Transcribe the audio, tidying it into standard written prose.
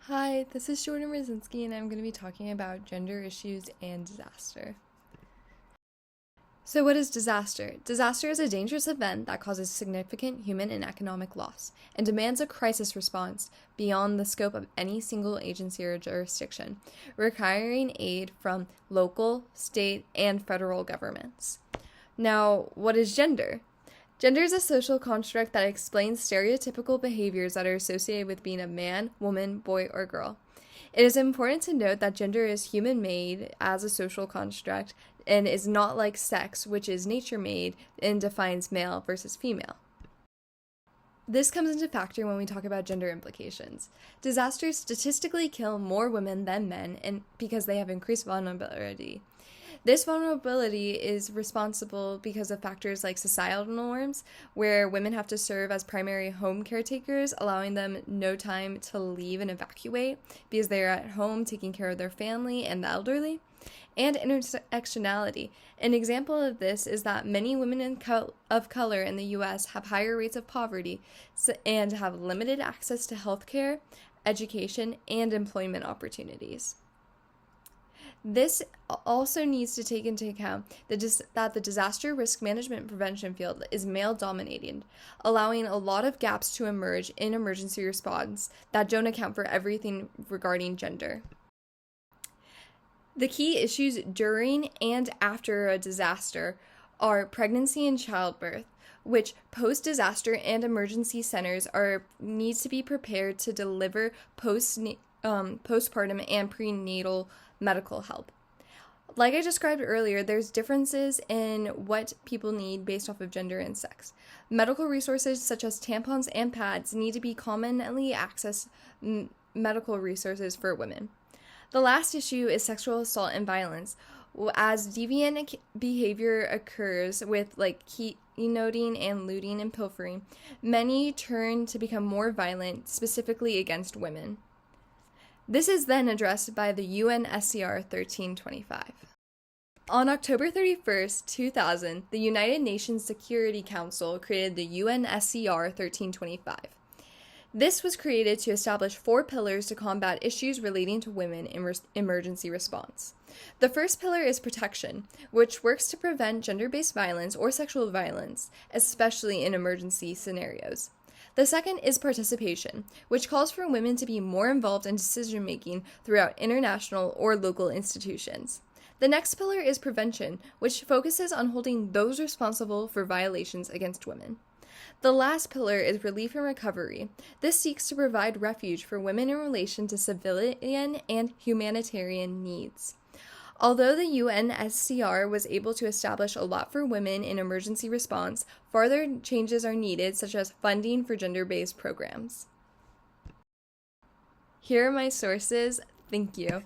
Hi, this is Jordan Rosinski, and I'm going to be talking about gender issues and disaster. So, what is disaster? Disaster is a dangerous event that causes significant human and economic loss and demands a crisis response beyond the scope of any single agency or jurisdiction, requiring aid from local, state, and federal governments. Now, what is gender? Gender is a social construct that explains stereotypical behaviors that are associated with being a man, woman, boy, or girl. It is important to note that gender is human made as a social construct and is not like sex, which is nature made and defines male versus female. This comes into factor when we talk about gender implications. Disasters statistically kill more women than men and because they have increased vulnerability. This vulnerability is responsible because of factors like societal norms, where women have to serve as primary home caretakers, allowing them no time to leave and evacuate because they are at home taking care of their family and the elderly, and intersectionality. An example of this is that many women of color in the U.S. have higher rates of poverty and have limited access to health care, education, and employment opportunities. This also needs to take into account that the disaster risk management prevention field is male dominated, allowing a lot of gaps to emerge in emergency response that don't account for everything regarding gender. The key issues during and after a disaster are pregnancy and childbirth, which post-disaster and emergency centers need to be prepared to deliver postpartum and prenatal medical help. Like I described earlier, there's differences in what people need based off of gender and sex. Medical resources such as tampons and pads need to be commonly accessed medical resources for women. The last issue is sexual assault and violence. As deviant behavior occurs with keynoting and looting and pilfering, many turn to become more violent, specifically against women. This is then addressed by the UNSCR 1325. On October 31st, 2000, the United Nations Security Council created the UNSCR 1325. This was created to establish 4 pillars to combat issues relating to women in emergency response. The first pillar is protection, which works to prevent gender-based violence or sexual violence, especially in emergency scenarios. The second is participation, which calls for women to be more involved in decision-making throughout international or local institutions. The next pillar is prevention, which focuses on holding those responsible for violations against women. The last pillar is relief and recovery. This seeks to provide refuge for women in relation to civilian and humanitarian needs. Although the UNSCR was able to establish a lot for women in emergency response, further changes are needed, such as funding for gender-based programs. Here are my sources. Thank you.